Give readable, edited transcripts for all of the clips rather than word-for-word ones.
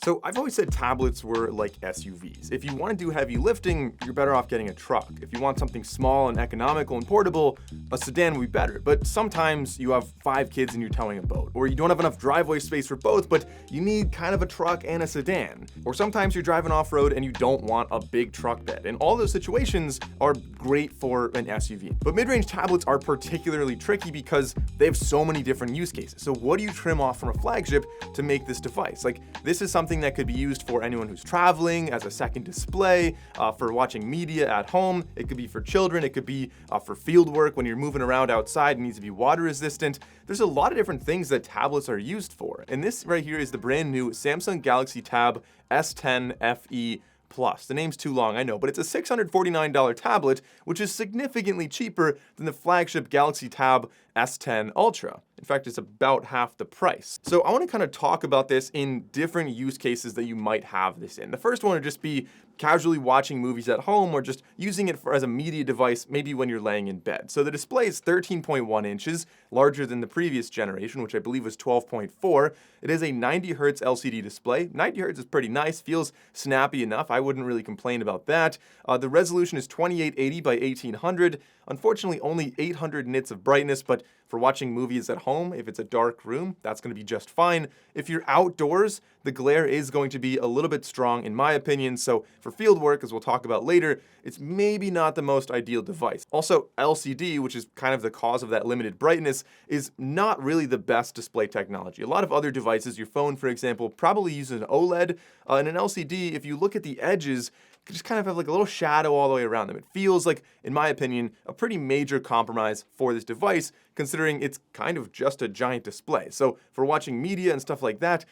So I've always said tablets were like SUVs. If you want to do heavy lifting, you're better off getting a truck. If you want something small and economical and portable, a sedan would be better. But sometimes you have 5 kids and you're towing a boat, or you don't have enough driveway space for both, but you need kind of a truck and a sedan. Or sometimes you're driving off-road and you don't want a big truck bed. And all those situations are great for an SUV. But mid-range tablets are particularly tricky because they have so many different use cases. So what do you trim off from a flagship to make this device? Like, this is something that could be used for anyone who's traveling, as a second display, for watching media at home. It could be for children. It could be for field work when you're moving around outside and needs to be water resistant. There's a lot of different things that tablets are used for. And this right here is the brand new Samsung Galaxy Tab S10 FE Plus. The name's too long, I know, but it's a $649 tablet, which is significantly cheaper than the flagship Galaxy Tab S10 Ultra. In fact, it's about half the price. So I want to kind of talk about this in different use cases that you might have this in. The first one would just be casually watching movies at home, or just using it as a media device, maybe when you're laying in bed. So the display is 13.1 inches, larger than the previous generation, which I believe was 12.4. It is a 90 Hz LCD display. 90 Hz is pretty nice, feels snappy enough. I wouldn't really complain about that. The resolution is 2880 by 1800. Unfortunately, only 800 nits of brightness, but for watching movies at home, if it's a dark room, that's going to be just fine. If you're outdoors, the glare is going to be a little bit strong, in my opinion. So for field work, as we'll talk about later, it's maybe not the most ideal device. Also, LCD, which is kind of the cause of that limited brightness, is not really the best display technology. A lot of other devices, your phone, for example, probably uses an OLED. And an LCD, if you look at the edges, just kind of have like a little shadow all the way around them. It feels like, in my opinion, a pretty major compromise for this device, considering it's kind of just a giant display. So for watching media and stuff like that,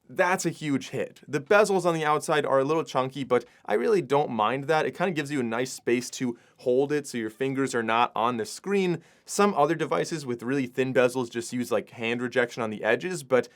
that's a huge hit. The bezels on the outside are a little chunky, but I really don't mind that. It kind of gives you a nice space to hold it so your fingers are not on the screen. Some other devices with really thin bezels just use like hand rejection on the edges, but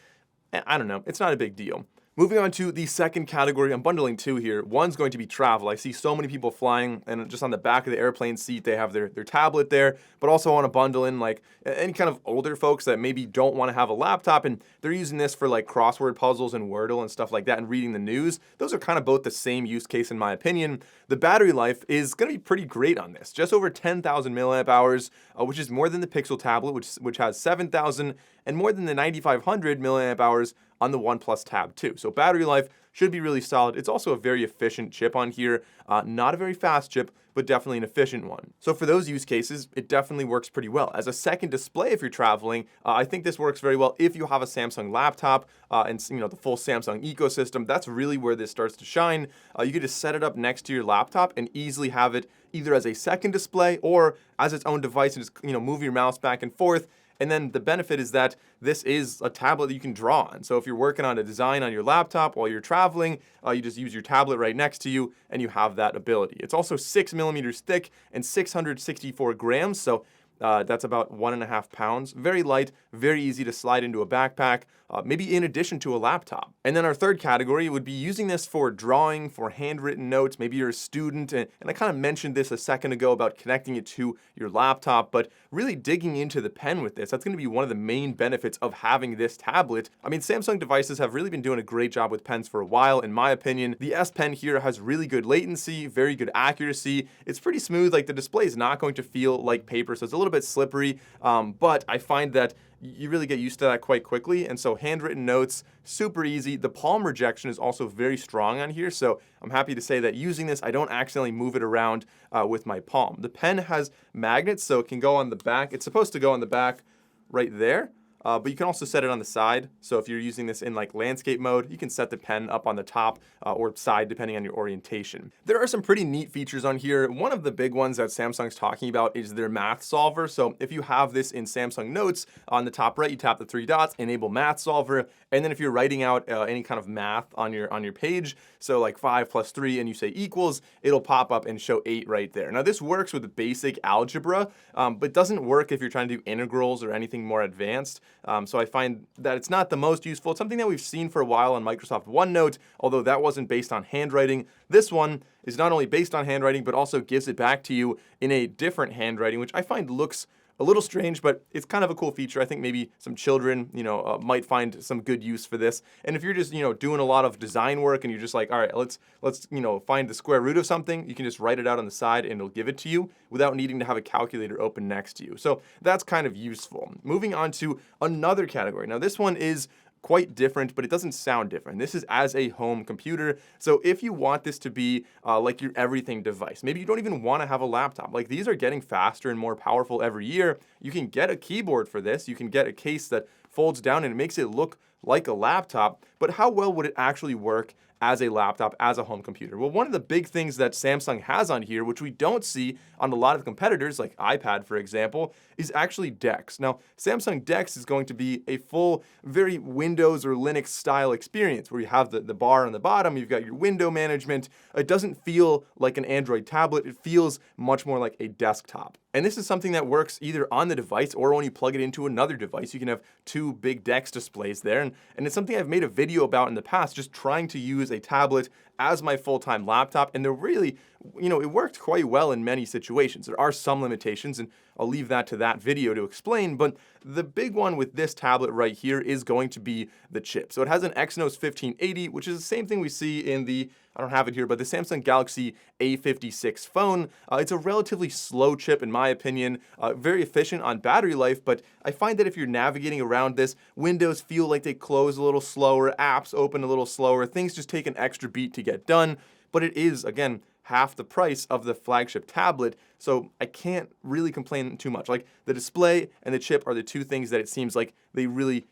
I don't know, it's not a big deal. Moving on to the second category, I'm bundling two here. One's going to be travel. I see so many people flying, and just on the back of the airplane seat, they have their tablet there, but also want to bundle in like any kind of older folks that maybe don't want to have a laptop, and they're using this for like crossword puzzles and Wordle and stuff like that, and reading the news. Those are kind of both the same use case in my opinion. The battery life is going to be pretty great on this. Just over 10,000 milliamp hours, which is more than the Pixel tablet, which has 7,000, and more than the 9,500 milliamp hours on the OnePlus Tab 2. So battery life should be really solid. It's also a very efficient chip on here. Not a very fast chip, but definitely an efficient one. So for those use cases, it definitely works pretty well. As a second display, if you're traveling, I think this works very well if you have a Samsung laptop and the full Samsung ecosystem. That's really where this starts to shine. You could just set it up next to your laptop and easily have it either as a second display or as its own device, and just move your mouse back and forth. And then the benefit is that this is a tablet that you can draw on. So if you're working on a design on your laptop while you're traveling, you just use your tablet right next to you and you have that ability. It's also 6 millimeters thick and 664 grams. So that's about 1.5 pounds. Very light, very easy to slide into a backpack, maybe in addition to a laptop. And then our third category would be using this for drawing, for handwritten notes. Maybe you're a student, and I kind of mentioned this a second ago about connecting it to your laptop, but really digging into the pen with this, that's going to be one of the main benefits of having this tablet. I mean, Samsung devices have really been doing a great job with pens for a while, in my opinion. The S Pen here has really good latency, very good accuracy. It's pretty smooth. Like, the display is not going to feel like paper, so it's a little bit slippery, but I find that you really get used to that quite quickly. And so handwritten notes, super easy. The palm rejection is also very strong on here, so I'm happy to say that using this, I don't accidentally move it around with my palm. The pen has magnets, so it can go on the back. It's supposed to go on the back right there. But you can also set it on the side. So if you're using this in like landscape mode, you can set the pen up on the top or side depending on your orientation. There are some pretty neat features on here. One of the big ones that Samsung's talking about is their math solver. So if you have this in Samsung Notes, on the top right, you tap the 3 dots, enable math solver. And then if you're writing out any kind of math on your page, so like 5 plus 3 and you say equals, it'll pop up and show 8 right there. Now this works with basic algebra, but doesn't work if you're trying to do integrals or anything more advanced. So I find that it's not the most useful. It's something that we've seen for a while on Microsoft OneNote, although that wasn't based on handwriting. This one is not only based on handwriting, but also gives it back to you in a different handwriting, which I find looks A little strange, but it's kind of a cool feature. I think maybe some children, might find some good use for this. And if you're just, doing a lot of design work and you're just like, all right, let's find the square root of something, you can just write it out on the side and it'll give it to you without needing to have a calculator open next to you. So that's kind of useful. Moving on to another category. Now this one is quite different, but it doesn't sound different. This is as a home computer. So if you want this to be like your everything device, maybe you don't even want to have a laptop. Like these are getting faster and more powerful every year. You can get a keyboard for this. You can get a case that folds down and it makes it look like a laptop, but how well would it actually work as a laptop, as a home computer? Well, one of the big things that Samsung has on here, which we don't see on a lot of competitors, like iPad, for example, is actually DeX. Now, Samsung DeX is going to be a full, very Windows or Linux style experience where you have the bar on the bottom, you've got your window management. It doesn't feel like an Android tablet. It feels much more like a desktop. And this is something that works either on the device or when you plug it into another device. You can have two big DeX displays there. And it's something I've made a video about in the past, just trying to use a tablet as my full-time laptop. And they're really, it worked quite well in many situations. There are some limitations, and I'll leave that to that video to explain. But the big one with this tablet right here is going to be the chip. So it has an Exynos 1580, which is the same thing we see in the, I don't have it here, but the Samsung Galaxy A56 phone. It's a relatively slow chip, in my opinion, very efficient on battery life, but I find that if you're navigating around this, windows feel like they close a little slower, apps open a little slower, things just take an extra beat to get done, but it is, again, half the price of the flagship tablet, so I can't really complain too much. Like, the display and the chip are the two things that it seems like they really,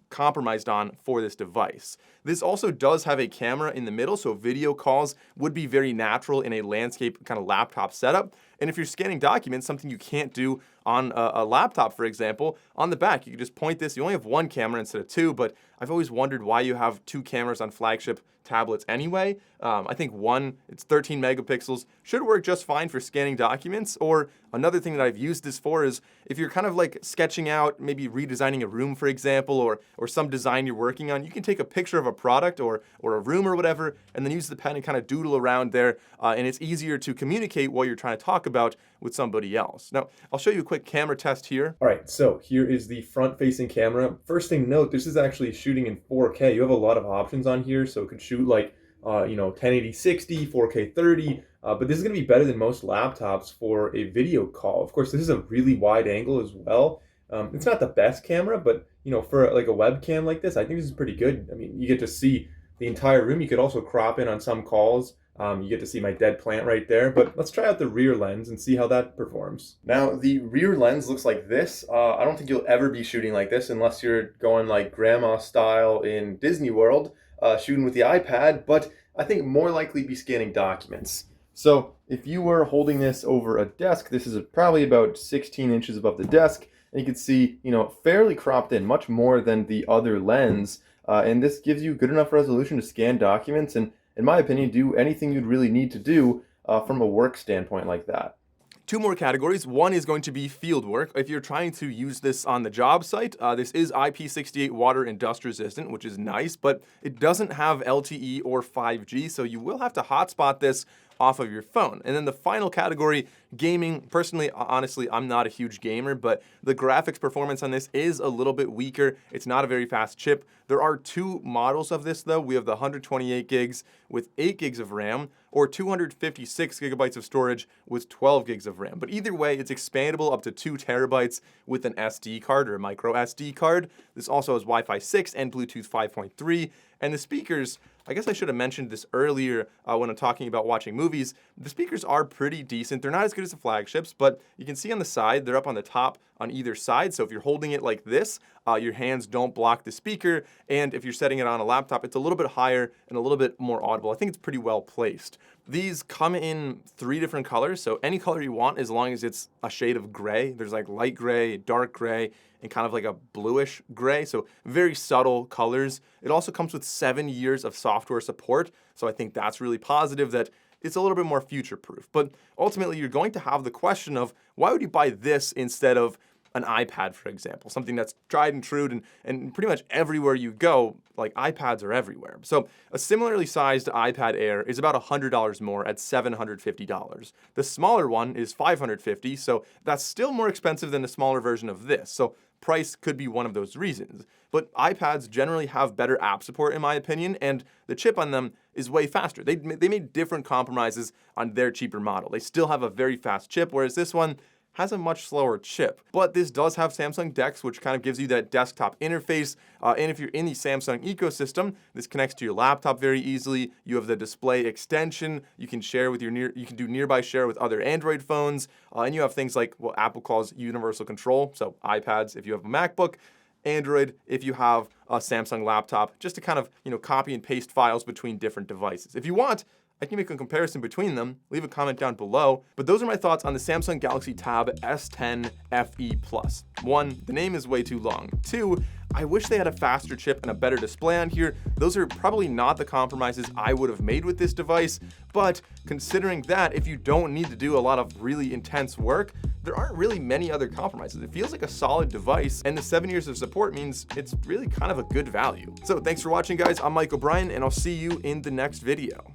compromised on for this device. This also does have a camera in the middle, so video calls would be very natural in a landscape kind of laptop setup. And if you're scanning documents, something you can't do on a laptop, for example, on the back, you can just point this. You only have one camera instead of two, but I've always wondered why you have two cameras on flagship tablets anyway. I think one, it's 13 megapixels, should work just fine for scanning documents. Or another thing that I've used this for is if you're kind of like sketching out, maybe redesigning a room, for example, or some design you're working on, you can take a picture of a product or a room or whatever, and then use the pen and kind of doodle around there. And it's easier to communicate what you're trying to talk about with somebody else. Now, I'll show you a quick camera test here. All right, so here is the front-facing camera. First thing to note, this is actually shooting in 4K. You have a lot of options on here, so it could shoot like 1080 60, 4K 30, but this is going to be better than most laptops for a video call. Of course, this is a really wide angle as well. It's not the best camera, but for like a webcam like this, I think this is pretty good. I mean, you get to see the entire room. You could also crop in on some calls. You get to see my dead plant right there, but let's try out the rear lens and see how that performs. Now, the rear lens looks like this. I don't think you'll ever be shooting like this unless you're going like grandma style in Disney World, shooting with the iPad, but I think more likely be scanning documents. So if you were holding this over a desk, this is probably about 16 inches above the desk, and you can see, fairly cropped in, much more than the other lens, and this gives you good enough resolution to scan documents and, in my opinion, do anything you'd really need to do from a work standpoint like that. Two more categories. One is going to be field work. If you're trying to use this on the job site, this is IP68 water and dust resistant, which is nice, but it doesn't have LTE or 5G, so you will have to hotspot this off of your phone. And then the final category, gaming. Personally, honestly, I'm not a huge gamer, but the graphics performance on this is a little bit weaker. It's not a very fast chip. There are two models of this though. We have the 128 gigs with 8 gigs of RAM, or 256 gigabytes of storage with 12 gigs of RAM. But either way, it's expandable up to 2 terabytes with an SD card or a micro SD card. This also has Wi-Fi 6 and Bluetooth 5.3. And the speakers, I guess I should have mentioned this earlier when I'm talking about watching movies. The speakers are pretty decent. They're not as good as the flagships, but you can see on the side, they're up on the top on either side. So if you're holding it like this, your hands don't block the speaker. And if you're setting it on a laptop, it's a little bit higher and a little bit more audible. I think it's pretty well placed. These come in 3 different colors, so any color you want as long as it's a shade of gray. There's like light gray, dark gray, and kind of like a bluish gray, so very subtle colors. It also comes with 7 years of software support, so I think that's really positive that it's a little bit more future-proof. But ultimately, you're going to have the question of, why would you buy this instead of an iPad, for example, something that's tried and true, and pretty much everywhere you go, like iPads are everywhere. So a similarly sized iPad Air is about $100 more at $750. The smaller one is $550, so that's still more expensive than a smaller version of this. So price could be one of those reasons. But iPads generally have better app support, in my opinion, and the chip on them is way faster. They made different compromises on their cheaper model. They still have a very fast chip, whereas this one has a much slower chip. But this does have Samsung DeX, which kind of gives you that desktop interface. And if you're in the Samsung ecosystem, this connects to your laptop very easily. You have the display extension. You can share with you can do nearby share with other Android phones. And you have things like what Apple calls universal control. So iPads if you have a MacBook, Android if you have a Samsung laptop, just to kind of, copy and paste files between different devices. If you want, I can make a comparison between them. Leave a comment down below. But those are my thoughts on the Samsung Galaxy Tab S10 FE Plus. 1, the name is way too long. 2, I wish they had a faster chip and a better display on here. Those are probably not the compromises I would have made with this device. But considering that, if you don't need to do a lot of really intense work, there aren't really many other compromises. It feels like a solid device, and the 7 years of support means it's really kind of a good value. So thanks for watching, guys. I'm Mike O'Brien, and I'll see you in the next video.